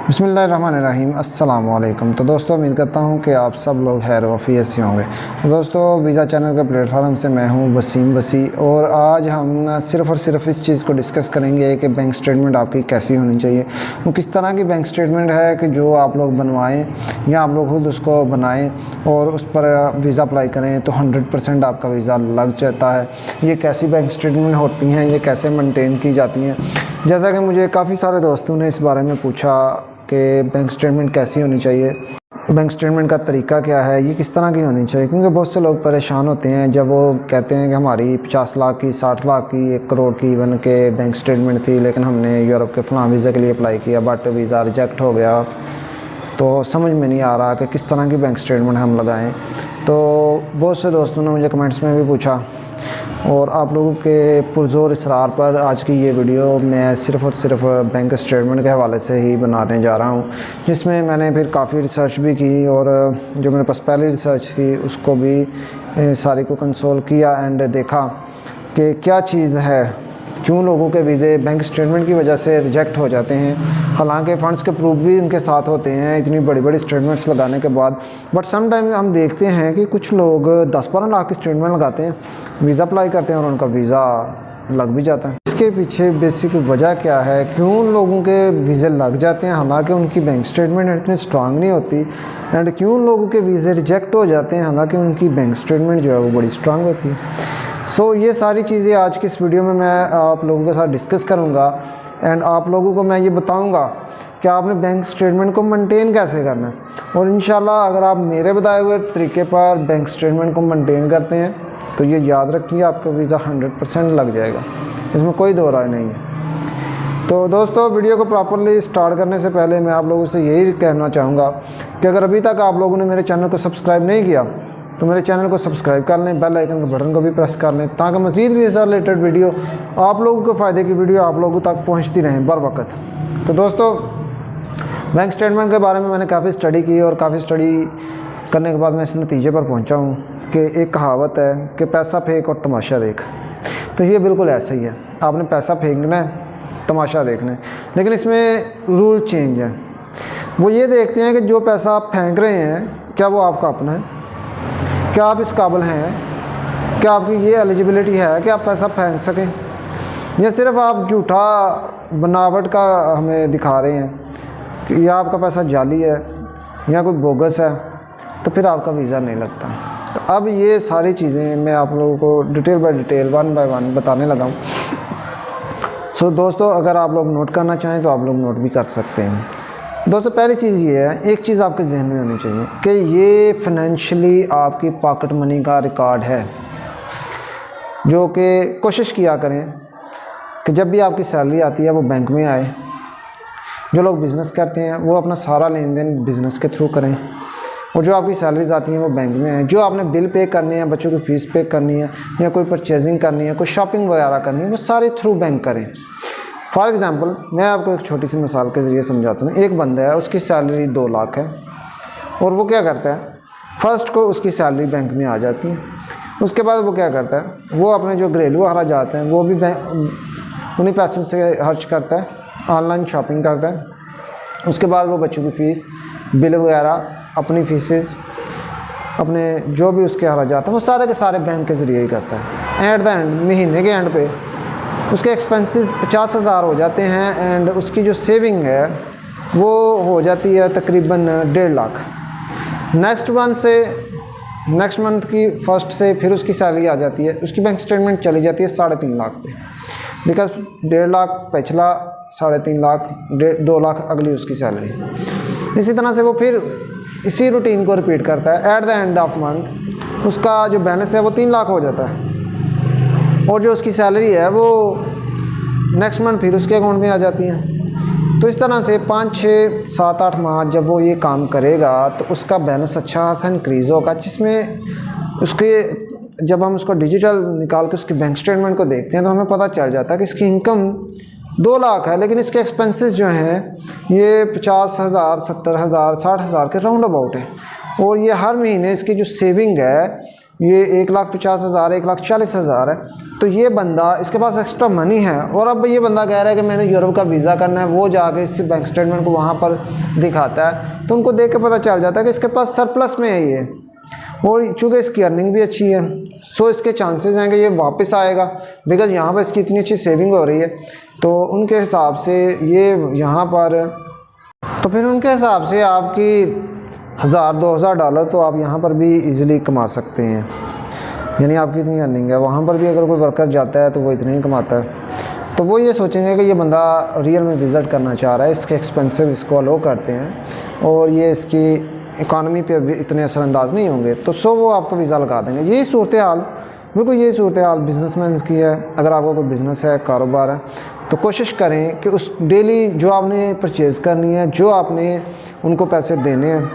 बिस्मिल्लाहिर्रहमानिर्रहीम अस्सलाम वालेकुम। तो दोस्तों, उम्मीद करता हूँ कि आप सब लोग खैर वफ़ीयत से होंगे। तो दोस्तों, वीज़ा चैनल के प्लेटफार्म से मैं हूँ वसीम वसी, और आज हम सिर्फ़ और सिर्फ इस चीज़ को डिस्कस करेंगे कि बैंक स्टेटमेंट आपकी कैसी होनी चाहिए। वो किस तरह की बैंक स्टेटमेंट है कि जो आप लोग बनवाएँ या आप लोग खुद उसको बनाएँ और उस पर वीज़ा अप्लाई करें तो 100% आपका वीज़ा लग जाता है। ये कैसी बैंक स्टेटमेंट होती हैं, ये कैसे मेंटेन की जाती हैं। जैसा कि मुझे काफ़ी सारे दोस्तों ने इस बारे में पूछा कि बैंक स्टेटमेंट कैसी होनी चाहिए, बैंक स्टेटमेंट का तरीका क्या है, ये किस तरह की होनी चाहिए, क्योंकि बहुत से लोग परेशान होते हैं जब वो कहते हैं कि हमारी 50 लाख की, 60 लाख की, 1 करोड़ की इवन के बैंक स्टेटमेंट थी, लेकिन हमने यूरोप के फ़लाँ वीज़ा के लिए अप्लाई किया बट वीज़ा रिजेक्ट हो गया। तो समझ में नहीं आ रहा कि किस तरह की बैंक स्टेटमेंट हम लगाएं। तो बहुत से दोस्तों ने मुझे कमेंट्स में भी पूछा, और आप लोगों के पुरज़ोर इसरार पर आज की ये वीडियो मैं सिर्फ़ और सिर्फ बैंक स्टेटमेंट के हवाले से ही बनाने जा रहा हूँ, जिसमें मैंने फिर काफ़ी रिसर्च भी की और जो मेरे पास पहले रिसर्च थी उसको भी सारी को कंसोल किया एंड देखा कि क्या चीज़ है, क्यों लोगों के वीज़े बैंक स्टेटमेंट की वजह से रिजेक्ट हो जाते हैं। हालांकि फ़ंड्स के प्रूफ भी उनके साथ होते हैं इतनी बड़ी बड़ी स्टेटमेंट्स लगाने के बाद, बट सम टाइम हम देखते हैं कि कुछ लोग 10-12 लाख की स्टेटमेंट लगाते हैं, वीज़ा अप्लाई करते हैं और उनका वीज़ा लग भी जाता है। इसके पीछे बेसिक वजह क्या है, क्यों लोगों के वीज़े लग जाते हैं हालांकि उनकी बैंक स्टेटमेंट इतनी स्ट्रांग नहीं होती, एंड क्यों लोगों के वीज़े रिजेक्ट हो जाते हैं हालांकि उनकी बैंक स्टेटमेंट जो है वो बड़ी स्ट्रांग होती है। सो ये सारी चीज़ें आज की इस वीडियो में मैं आप लोगों के साथ डिस्कस करूंगा, एंड आप लोगों को मैं ये बताऊंगा कि आपने बैंक स्टेटमेंट को मेंटेन कैसे करना है। और इंशाल्लाह अगर आप मेरे बताए हुए तरीके पर बैंक स्टेटमेंट को मेंटेन करते हैं तो ये याद रखिए आपका वीज़ा 100% लग जाएगा, इसमें कोई दो राय नहीं है। तो दोस्तों, वीडियो को प्रॉपरली स्टार्ट करने से पहले मैं आप लोगों से यही कहना चाहूँगा कि अगर अभी तक आप लोगों ने मेरे चैनल को सब्सक्राइब नहीं किया तो मेरे चैनल को सब्सक्राइब कर लें, बेल आइकन के बटन को भी प्रेस कर लें, ताकि मज़ीद भी इस रिलेटेड वीडियो आप लोगों के फ़ायदे की वीडियो आप लोगों तक पहुंचती रहें बर वक्त। तो दोस्तों, बैंक स्टेटमेंट के बारे में मैंने काफ़ी स्टडी की और काफ़ी स्टडी करने के बाद मैं इस नतीजे पर पहुंचा हूं कि एक कहावत है कि पैसा फेंक और तमाशा देख। तो ये बिल्कुल ऐसा ही है, आपने पैसा फेंकना है, तमाशा देखना है, लेकिन इसमें रूल चेंज है। वो ये देखते हैं कि जो पैसा आप फेंक रहे हैं क्या वो आपका अपना है, क्या आप इस काबिल हैं, क्या आपकी ये एलिजिबिलिटी है कि आप पैसा फेंक सकें, या सिर्फ आप झूठा बनावट का हमें दिखा रहे हैं कि या आपका पैसा जाली है या कोई बोगस है, तो फिर आपका वीज़ा नहीं लगता। तो अब ये सारी चीज़ें मैं आप लोगों को डिटेल बाय डिटेल 1 बाय 1 बताने लगा हूँ। सो दोस्तों, अगर आप लोग नोट करना चाहें तो आप लोग नोट भी कर सकते हैं। दोस्तों, पहली चीज़ ये है, एक चीज़ आपके जहन में होनी चाहिए कि ये फाइनेंशियली आपकी पॉकेट मनी का रिकॉर्ड है, जो कि कोशिश किया करें कि जब भी आपकी सैलरी आती है वो बैंक में आए। जो लोग बिज़नेस करते हैं वो अपना सारा लेन देन बिज़नेस के थ्रू करें, और जो आपकी सैलरीज आती हैं वो बैंक में आए। जो आपने बिल पे करनी है, बच्चों की फ़ीस पे करनी है, या कोई परचेजिंग करनी है, कोई शॉपिंग वगैरह करनी है, वो सारे थ्रू बैंक करें। फॉर एग्ज़ाम्पल, मैं आपको एक छोटी सी मिसाल के ज़रिए समझाता हूँ। एक बंदा है, उसकी सैलरी 2 लाख है, और वो क्या करता है, फ़र्स्ट को उसकी सैलरी बैंक में आ जाती है। उसके बाद वो क्या करता है, वो अपने जो घरेलू अखराजात हैं वो भी उन्हीं पैसों से खर्च करता है, ऑनलाइन शॉपिंग करता है। उसके बाद वो बच्चों की फ़ीस, बिल वगैरह, अपनी फ़ीसेस, अपने जो भी उसके अखराजात हैं वो सारे के सारे बैंक के ज़रिए ही करता है। एट द एंड, महीने के एंड पे उसके एक्सपेंसेस 50,000 हो जाते हैं, एंड उसकी जो सेविंग है वो हो जाती है तकरीबन 1.5 लाख। नेक्स्ट मंथ की फर्स्ट से फिर उसकी सैलरी आ जाती है, उसकी बैंक स्टेटमेंट चली जाती है 3.5 लाख पे, बिकॉज 1.5 लाख पिछला, 3.5 लाख, 2 लाख अगली उसकी सैलरी। इसी तरह से वो फिर इसी रूटीन को रिपीट करता है। At the end of month उसका जो बैलेंस है वो 3 लाख हो जाता है, और जो उसकी सैलरी है वो नेक्स्ट मंथ फिर उसके अकाउंट में आ जाती है। तो इस तरह से 5, 6, 7, 8 माह जब वो ये काम करेगा तो उसका बैलेंस अच्छा खासा इंक्रीज़ होगा, जिसमें उसके जब हम उसको डिजिटल निकाल के उसकी बैंक स्टेटमेंट को देखते हैं तो हमें पता चल जाता है कि इसकी इनकम 2 लाख है, लेकिन इसके एक्सपेंसेस जो हैं ये 50,000, 70,000, 60,000 के राउंड अबाउट है, और ये हर महीने इसकी जो सेविंग है ये 1,50,000 1,40,000 है, तो ये बंदा, इसके पास एक्स्ट्रा मनी है और अब ये बंदा कह रहा है कि मैंने यूरोप का वीज़ा करना है, वो जाके इस बैंक स्टेटमेंट को वहाँ पर दिखाता है, तो उनको देख के पता चल जाता है कि इसके पास सरप्लस में है ये, और चूँकि इसकी अर्निंग भी अच्छी है, सो इसके चांसेस हैं कि ये वापस आएगा, बिकॉज यहाँ पर इसकी इतनी अच्छी सेविंग हो रही है। तो उनके हिसाब से ये यहाँ पर, तो फिर उनके हिसाब से आपकी $1,000-2,000 तो आप यहाँ पर भी इजीली कमा सकते हैं, यानी आपकी इतनी अर्निंग है। वहाँ पर भी अगर कोई वर्कर जाता है तो वो इतना ही कमाता है, तो वो ये सोचेंगे कि ये बंदा रियल में विज़िट करना चाह रहा है, इसके एक्सपेंसिव इसको अलो करते हैं और ये इसकी इकॉनमी पे भी इतने असरअंदाज नहीं होंगे, तो सो वो आपको वीज़ा लगा देंगे। यही सूरत हाल, बिल्कुल यही सूरत हाल बिजनेसमैन की है। अगर आपका कोई बिज़नेस है, कारोबार है, तो कोशिश करें कि उस डेली जो आपने परचेज़ करनी है, जो आपने उनको पैसे देने हैं,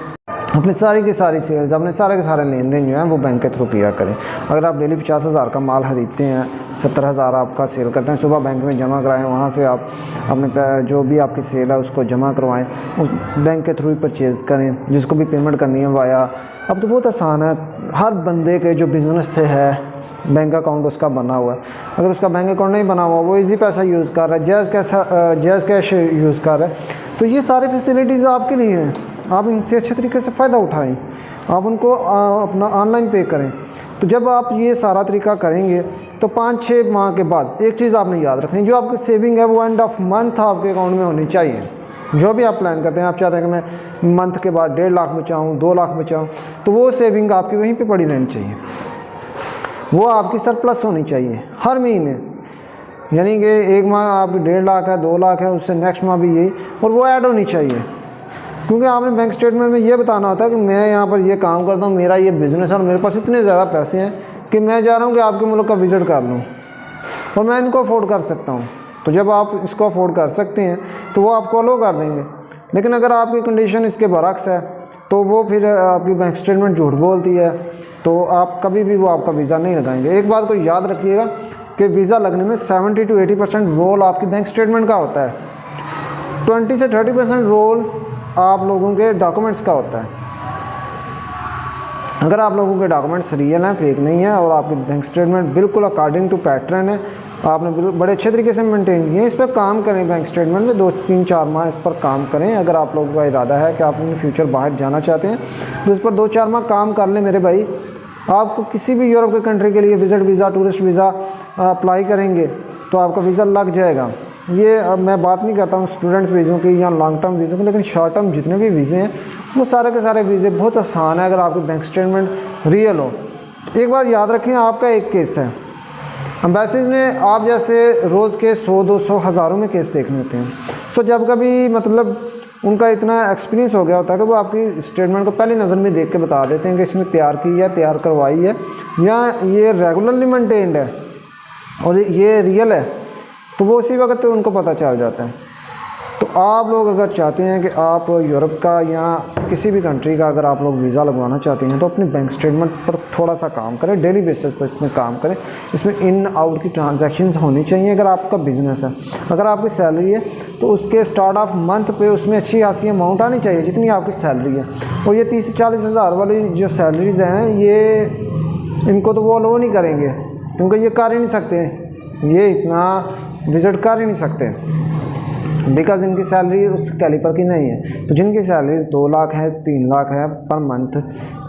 अपनी सारी की सारी सेल्स, अपने सारे के सारे लेन देन जो हैं वो बैंक के थ्रू किया करें। अगर आप डेली 50,000 का माल खरीदते हैं, 70,000 आपका सेल करते हैं, सुबह बैंक में जमा कराएं, वहाँ से आप अपने जो भी आपकी सेल है उसको जमा करवाएं, उस बैंक के थ्रू ही परचेज़ करें, जिसको भी पेमेंट करनी है वाया। अब तो बहुत आसान है, हर बंदे के जो बिज़नेस से है बैंक अकाउंट उसका बना हुआ है। अगर उसका बैंक अकाउंट नहीं बना हुआ, वो इजी पैसा यूज़ कर रहा है, जायज़ कैश यूज़ कर रहा है, तो ये सारी फैसिलिटीज़ आपके लिए हैं। आप इनसे अच्छे तरीके से फ़ायदा उठाएं, आप उनको अपना ऑनलाइन पे करें। तो जब आप ये सारा तरीका करेंगे तो 5-6 माह के बाद एक चीज़ आपने याद रखनी, जो आपकी सेविंग है वो एंड ऑफ मंथ आपके अकाउंट में होनी चाहिए। जो भी आप प्लान करते हैं, आप चाहते हैं कि मैं मंथ के बाद 1.5 लाख बचाऊँ, 2 लाख बचाऊँ, तो वो सेविंग आपकी वहीं पर पड़ी रहनी चाहिए, वो आपकी सरप्लस होनी चाहिए हर महीने। यानी कि एक माह आपकी 1.5 लाख है, 2 लाख है, उससे नेक्स्ट माह भी यही, और वो ऐड होनी चाहिए, क्योंकि आपने बैंक स्टेटमेंट में ये बताना होता है कि मैं यहाँ पर ये काम करता हूँ, मेरा ये बिज़नेस है और मेरे पास इतने ज़्यादा पैसे हैं कि मैं जा रहा हूँ कि आपके मुल्क का विज़िट कर लूँ और मैं इनको अफोर्ड कर सकता हूँ। तो जब आप इसको अफोर्ड कर सकते हैं तो वो आपको अलो कर देंगे। लेकिन अगर आपकी कंडीशन इसके बरक्स है तो वो फिर आपकी बैंक स्टेटमेंट झूठ बोलती है, तो आप कभी भी वो आपका वीज़ा नहीं लगाएंगे। एक बात को याद रखिएगा कि वीज़ा लगने में 70 to 80% रोल आपकी बैंक स्टेटमेंट का होता है, 20 से 30% रोल आप लोगों के डॉक्यूमेंट्स का होता है। अगर आप लोगों के डॉक्यूमेंट्स रियल हैं, फेक नहीं है, और आपकी बैंक स्टेटमेंट बिल्कुल अकॉर्डिंग टू पैटर्न है, आपने बिल्कुल बड़े अच्छे तरीके से मेंटेन किए हैं, इस पर काम करें। बैंक स्टेटमेंट में 2-3-4 माह इस पर काम करें। अगर आप लोगों का इरादा है कि आप इन फ्यूचर बाहर जाना चाहते हैं तो इस पर 2-4 माह काम कर लें मेरे भाई। आपको किसी भी यूरोप के कंट्री के लिए visit visa, tourist visa apply करेंगे तो आपका वीज़ा लग जाएगा। ये अब मैं बात नहीं करता हूँ स्टूडेंट वीज़ों की या लॉन्ग टर्म वीज़ों की, लेकिन शॉर्ट टर्म जितने भी वीज़े हैं वो सारे के सारे वीज़े बहुत आसान है अगर आपकी बैंक स्टेटमेंट रियल हो। एक बात याद रखें, आपका एक केस है, एम्बेसीज ने आप जैसे रोज़ के 100-200 हज़ारों में केस देखने होते हैं। सो जब कभी मतलब उनका इतना एक्सपीरियंस हो गया होता है कि वो आपकी स्टेटमेंट को पहली नज़र में देख के बता देते हैं कि इसने तैयार की है, तैयार करवाई है, या ये रेगुलरली मेंटेन्ड है और ये रियल है, तो वो उसी वक्त उनको पता चल जाता है। तो आप लोग अगर चाहते हैं कि आप यूरोप का या किसी भी कंट्री का अगर आप लोग वीज़ा लगवाना चाहते हैं तो अपनी बैंक स्टेटमेंट पर थोड़ा सा काम करें, डेली बेसिस पर इसमें काम करें। इसमें इन आउट की ट्रांजैक्शंस होनी चाहिए। अगर आपका बिज़नेस है, अगर आपकी सैलरी है तो उसके स्टार्ट ऑफ मंथ पे उसमें अच्छी खासी अमाउंट आनी चाहिए जितनी आपकी सैलरी है। और ये 30 से 40 हज़ार वाली जो सैलरीज़ हैं, ये इनको तो वो अलो नहीं करेंगे, क्योंकि ये कर ही नहीं सकते, ये इतना विज़िट कर ही नहीं सकते, बिकॉज इनकी सैलरी उस कैलिपर की नहीं है। तो जिनकी सैलरी 2 लाख है, 3 लाख है पर मंथ,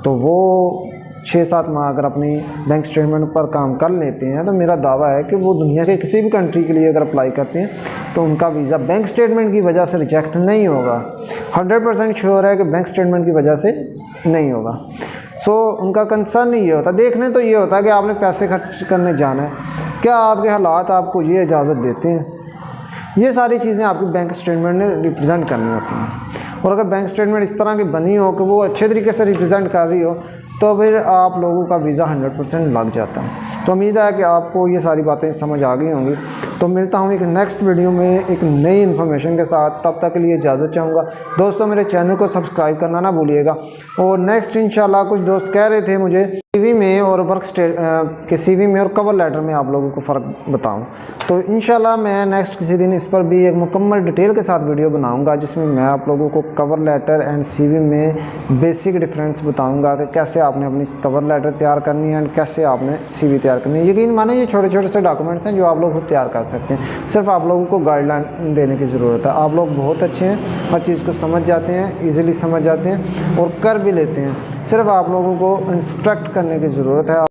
तो वो 6-7 माह अगर अपनी बैंक स्टेटमेंट पर काम कर लेते हैं तो मेरा दावा है कि वो दुनिया के किसी भी कंट्री के लिए अगर अप्लाई करते हैं तो उनका वीज़ा बैंक स्टेटमेंट की वजह से रिजेक्ट नहीं होगा। 100% श्योर है कि बैंक स्टेटमेंट की वजह से नहीं होगा। सो उनका कंसर्न ही ये होता, देखने तो ये होता है कि आपने पैसे खर्च करने जाना है, क्या आपके हालात आपको ये इजाज़त देते हैं। ये सारी चीज़ें आपकी बैंक स्टेटमेंट ने रिप्रेजेंट करनी होती हैं। और अगर बैंक स्टेटमेंट इस तरह की बनी हो कि वो अच्छे तरीके से रिप्रेजेंट कर रही हो तो फिर आप लोगों का वीज़ा 100% लग जाता है। तो उम्मीद है कि आपको ये सारी बातें समझ आ गई होंगी। तो मिलता हूँ एक नेक्स्ट वीडियो में एक नई इन्फॉर्मेशन के साथ, तब तक के लिए इजाज़त चाहूँगा। दोस्तों मेरे चैनल को सब्सक्राइब करना ना भूलिएगा। और नेक्स्ट इंशाल्लाह कुछ दोस्त कह रहे थे मुझे सीवी में और के सीवी में और कवर लेटर में आप लोगों को फ़र्क बताऊं। तो इंशाल्लाह मैं नेक्स्ट किसी दिन इस पर भी एक मुकम्मल डिटेल के साथ वीडियो बनाऊंगा, जिसमें मैं आप लोगों को कवर लेटर एंड सीवी में बेसिक डिफरेंस बताऊंगा कि कैसे आपने अपनी कवर लेटर तैयार करनी है एंड कैसे आपने सीवी तैयार करनी है। यकीन माने ये छोटे छोटे से डॉक्यूमेंट्स हैं जो आप लोग खुद तैयार कर सकते हैं, सिर्फ आप लोगों को गाइडलाइन देने की ज़रूरत है। आप लोग बहुत अच्छे हैं, हर चीज़ को समझ जाते हैं, ईज़िली समझ जाते हैं और कर भी लेते हैं, सिर्फ आप लोगों को इंस्ट्रक्ट करने की ज़रूरत है।